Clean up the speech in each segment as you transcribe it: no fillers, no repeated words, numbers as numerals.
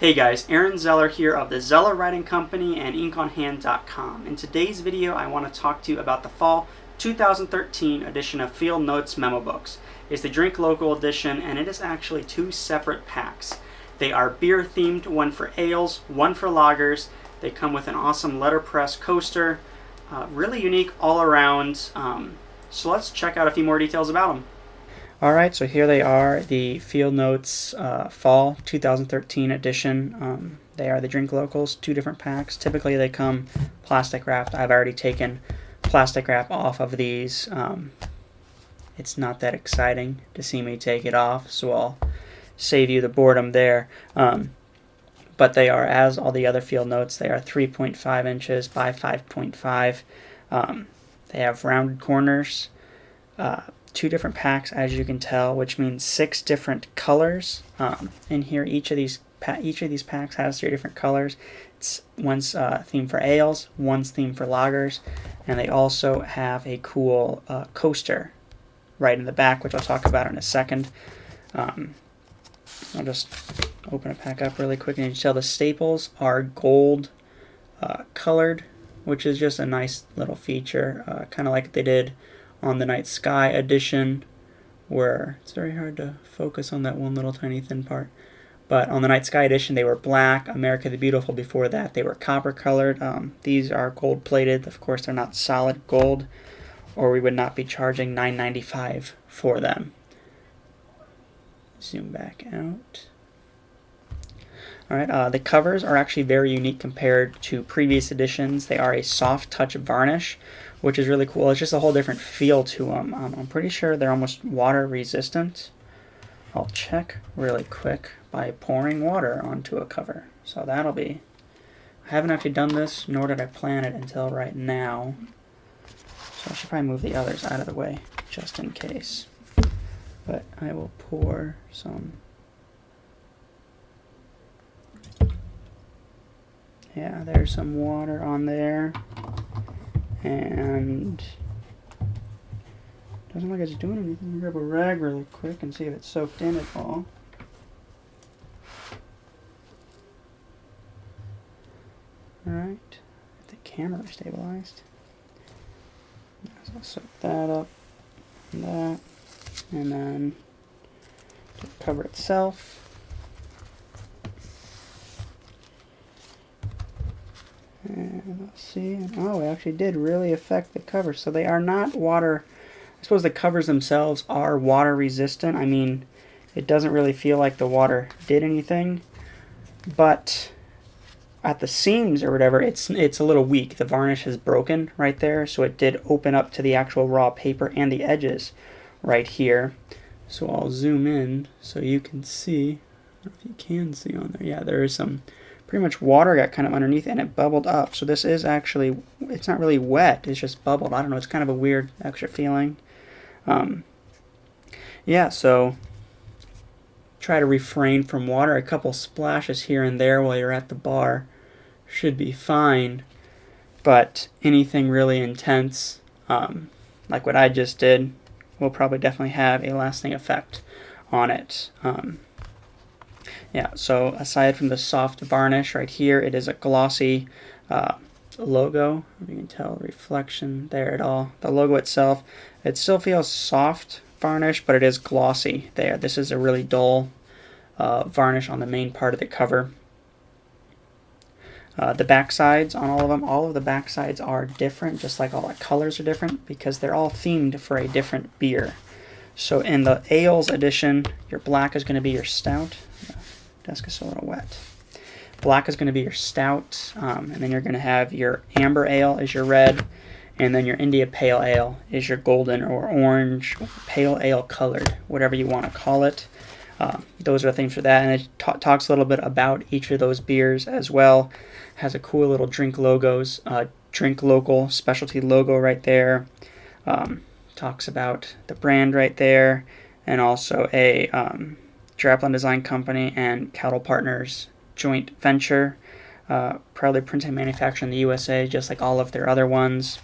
Hey guys, Aaron Zeller here of the Zeller Writing Company and InkOnHand.com. In today's video, I want to talk to you about the Fall 2013 edition of Field Notes Memo Books. It's the Drink Local edition, and it is actually two separate packs. They are beer themed, one for ales, one for lagers. They come with an awesome letterpress coaster, really unique all around. So let's check out a few more details about them. Alright, so here they are, the Field Notes Fall 2013 edition. They are the Drink Locals, two different packs. Typically they come plastic wrapped. I've already taken plastic wrap off of these. It's not that exciting to see me take it off, so I'll save you the boredom there. But they are, as all the other Field Notes, they are 3.5 inches by 5.5. They have rounded corners. Two different packs, as you can tell, which means 6 different colors. In here, each of these packs has 3 different colors. One's themed for ales, one's themed for lagers, and they also have a cool coaster right in the back, which I'll talk about in a second. I'll just open a pack up really quick, and you can tell the staples are gold colored, which is just a nice little feature, kind of like they did on the Night Sky edition, where it's very hard to focus on that one little tiny thin part. But on the Night Sky edition, they were black. America the Beautiful, before that, they were copper colored. These are gold plated. Of course, they're not solid gold, or we would not be charging $9.95 for them. Zoom back out. Alright, the covers are actually very unique compared to previous editions. They are a soft touch varnish, which is really cool. It's just a whole different feel to them. I'm pretty sure they're almost water resistant. I'll check really quick by pouring water onto a cover. So that'll be... I haven't actually done this, nor did I plan it until right now. So I should probably move the others out of the way, just in case. But I will pour some... Yeah, there's some water on there. And doesn't look like it's doing anything. Grab a rag really quick and see if it's soaked in at all. Alright, get the camera stabilized. So I'll soak that up, and that, and then the cover itself. And let's see. Oh, it actually did really affect the cover. So they are not water. I suppose the covers themselves are water resistant. I mean, it doesn't really feel like the water did anything. But at the seams or whatever, it's a little weak. The varnish is broken right there. So it did open up to the actual raw paper and the edges right here. So I'll zoom in so you can see. I don't know if you can see on there. Yeah, there is some... pretty much water got kind of underneath and it bubbled up. So this is actually, it's not really wet, it's just bubbled. I don't know, it's kind of a weird extra feeling. Yeah, so try to refrain from water. A couple splashes here and there while you're at the bar should be fine. But anything really intense, like what I just did, will probably definitely have a lasting effect on it. Yeah, so aside from the soft varnish right here, it is a glossy logo. You can tell the reflection there at all. The logo itself, it still feels soft varnish, but it is glossy there. This is a really dull varnish on the main part of the cover. The back sides on all of them, all of the back sides are different, just like all the colors are different, because they're all themed for a different beer. So in the Ales edition, your black is going to be your stout. Desk is a little wet. Black is going to be your stout, and then you're going to have your amber ale is your red, and then your India Pale Ale is your golden or orange, pale ale colored, whatever you want to call it. Those are the things for that, and it talks a little bit about each of those beers as well. Has a cool little drink logos, Drink Local specialty logo right there. Talks about the brand right there, and also a Draplin Design Company and Cattle Partners joint venture, proudly printed and manufactured in the USA, just like all of their other ones.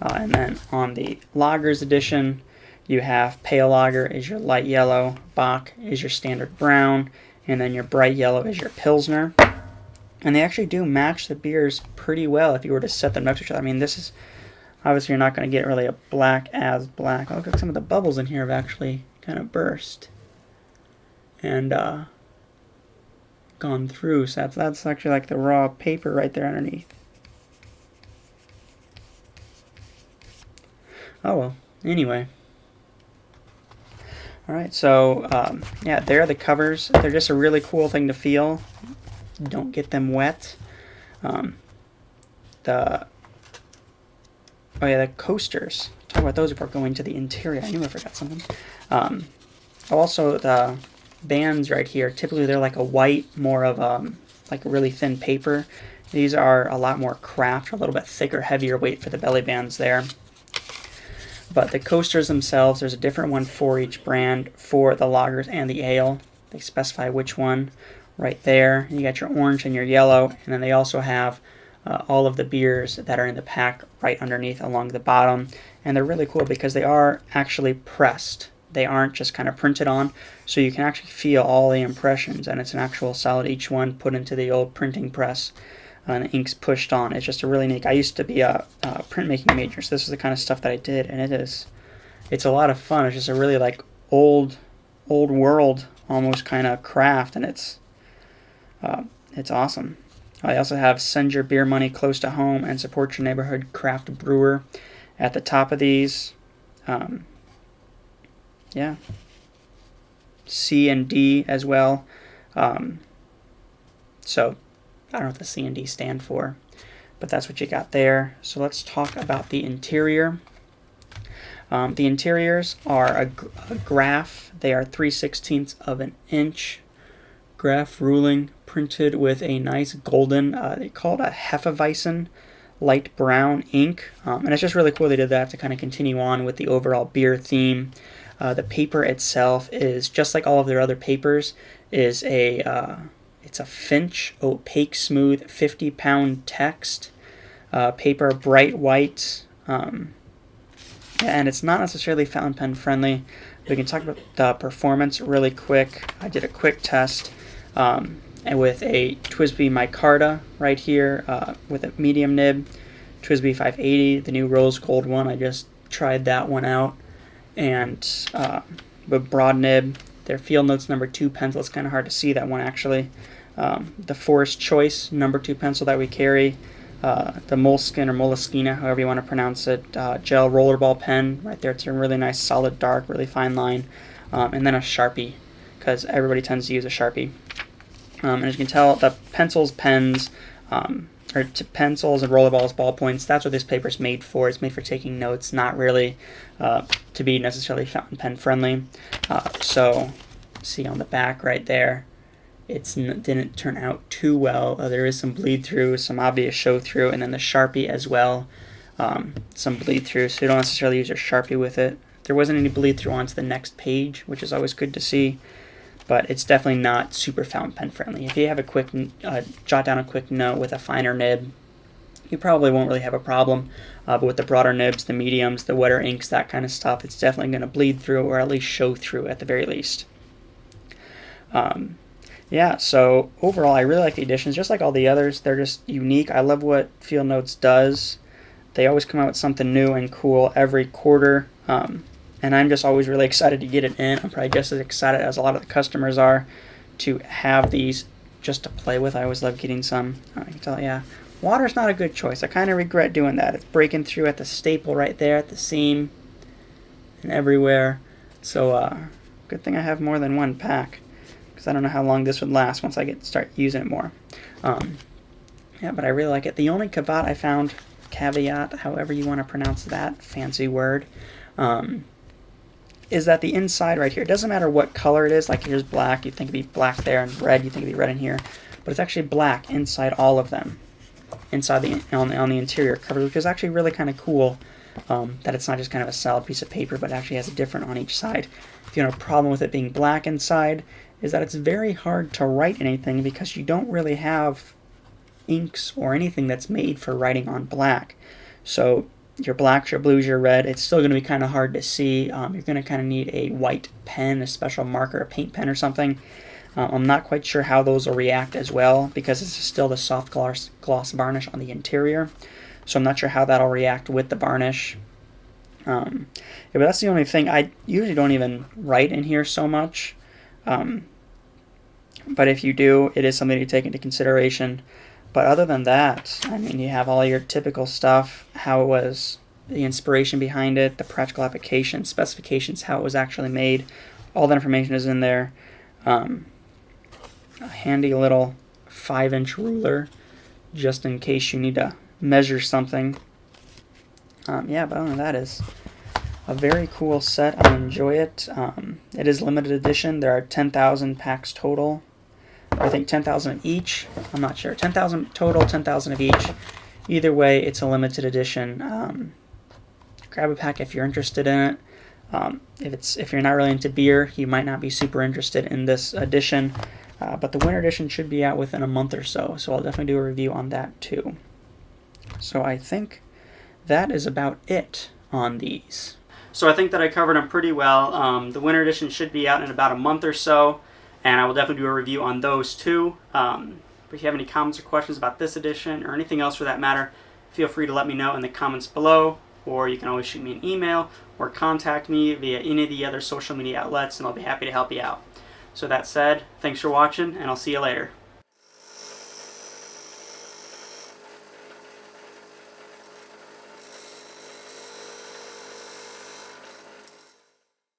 And then on the Lagers edition, you have Pale Lager is your light yellow, Bock is your standard brown, and then your bright yellow is your Pilsner. And they actually do match the beers pretty well if you were to set them next to each other. I mean, this is, obviously you're not going to get really a black as black. Look at some of the bubbles in here have actually kind of burst and gone through. So that's actually like the raw paper right there underneath. Oh well, anyway. Alright, so yeah, there are the covers. They're just a really cool thing to feel. Don't get them wet. Oh yeah, the coasters. Talk about those before going to the interior. I knew I forgot something. Also, the bands right here, typically they're like a white, more of like a really thin paper. These are a lot more craft, a little bit thicker, heavier weight for the belly bands there. But the coasters themselves, there's a different one for each brand for the lagers and the ale. They specify which one right there. You got your orange and your yellow, and then they also have all of the beers that are in the pack right underneath along the bottom. And they're really cool because they are actually pressed. They aren't just kind of printed on, so you can actually feel all the impressions, and it's an actual solid, each one put into the old printing press. And the ink's pushed on. It's just a really neat. I used to be a printmaking major, so this is the kind of stuff that I did, and it's a lot of fun. It's just a really like old world almost kind of craft, and it's awesome. I also have send your beer money close to home and support your neighborhood craft brewer at the top of these. Yeah. C and D as well. So I don't know what the C and D stand for, but that's what you got there. So let's talk about the interior. The interiors are a graph. They are 3/16 of an inch graph ruling, printed with a nice golden, they call it a Hefeweizen light brown ink. And it's just really cool they did that to kind of continue on with the overall beer theme. The paper itself is, just like all of their other papers, is it's a Finch opaque smooth 50-pound text paper, bright white, and it's not necessarily fountain pen friendly. We can talk about the performance really quick. I did a quick test and with a TWSBI micarta right here with a medium nib, TWSBI 580, the new rose gold one. I just tried that one out, and with broad nib, their Field Notes number 2 pencil. It's kind of hard to see that one actually. The Forest Choice number 2 pencil that we carry, the Moleskine or Moleskine, however you want to pronounce it, gel rollerball pen right there. It's a really nice, solid, dark, really fine line, and then a Sharpie, because everybody tends to use a Sharpie. And as you can tell, the pencils, pens, pencils and rollerballs, ballpoints, that's what this paper is made for. It's made for taking notes, not really to be necessarily fountain pen friendly. So see on the back right there, it didn't turn out too well. There is some bleed through, some obvious show through, and then the Sharpie as well, some bleed through, so you don't necessarily use your Sharpie with it. There wasn't any bleed through onto the next page, which is always good to see, but it's definitely not super fountain pen friendly. If you have a quick, jot down a quick note with a finer nib, you probably won't really have a problem, but with the broader nibs, the mediums, the wetter inks, that kind of stuff, it's definitely going to bleed through, or at least show through at the very least. Yeah, so overall, I really like the editions. Just like all the others, they're just unique. I love what Field Notes does. They always come out with something new and cool every quarter, and I'm just always really excited to get it in. I'm probably just as excited as a lot of the customers are to have these just to play with. I always love getting some. I can tell, yeah, water's not a good choice. I kind of regret doing that. It's breaking through at the staple right there, at the seam, and everywhere. So, good thing I have more than one pack, because I don't know how long this would last once I start using it more. Yeah, but I really like it. The only caveat, however you want to pronounce that fancy word, is that the inside right here, it doesn't matter what color it is. Like here's black, you'd think it'd be black there, and red, you'd think it'd be red in here, but it's actually black inside all of them, inside on the interior covers, which is actually really kind of cool. That it's not just kind of a solid piece of paper, but actually has a different on each side. If you have a problem with it being black inside, is that it's very hard to write anything because you don't really have inks or anything that's made for writing on black. So your blacks, your blues, your red, it's still going to be kind of hard to see. You're going to kind of need a white pen, a special marker, a paint pen or something. I'm not quite sure how those will react as well because this is still the soft gloss varnish on the interior. So I'm not sure how that'll react with the varnish. Yeah, but that's the only thing. I usually don't even write in here so much. But if you do, it is something to take into consideration. But other than that, I mean, you have all your typical stuff, how it was, the inspiration behind it, the practical application, specifications, how it was actually made. All that information is in there. A handy little 5-inch ruler, just in case you need to measure something. Yeah, but other than that, is a very cool set. I enjoy it. It is limited edition. There are 10,000 packs total. I think 10,000 of each. I'm not sure. 10,000 total, 10,000 of each. Either way, it's a limited edition. Grab a pack if you're interested in it. If you're not really into beer, you might not be super interested in this edition. But the winter edition should be out within a month or so. So I'll definitely do a review on that too. So I think that is about it on these. So I think that I covered them pretty well. The winter edition should be out in about a month or so, and I will definitely do a review on those too. But if you have any comments or questions about this edition or anything else for that matter, feel free to let me know in the comments below, or you can always shoot me an email or contact me via any of the other social media outlets, and I'll be happy to help you out. So that said, thanks for watching, and I'll see you later.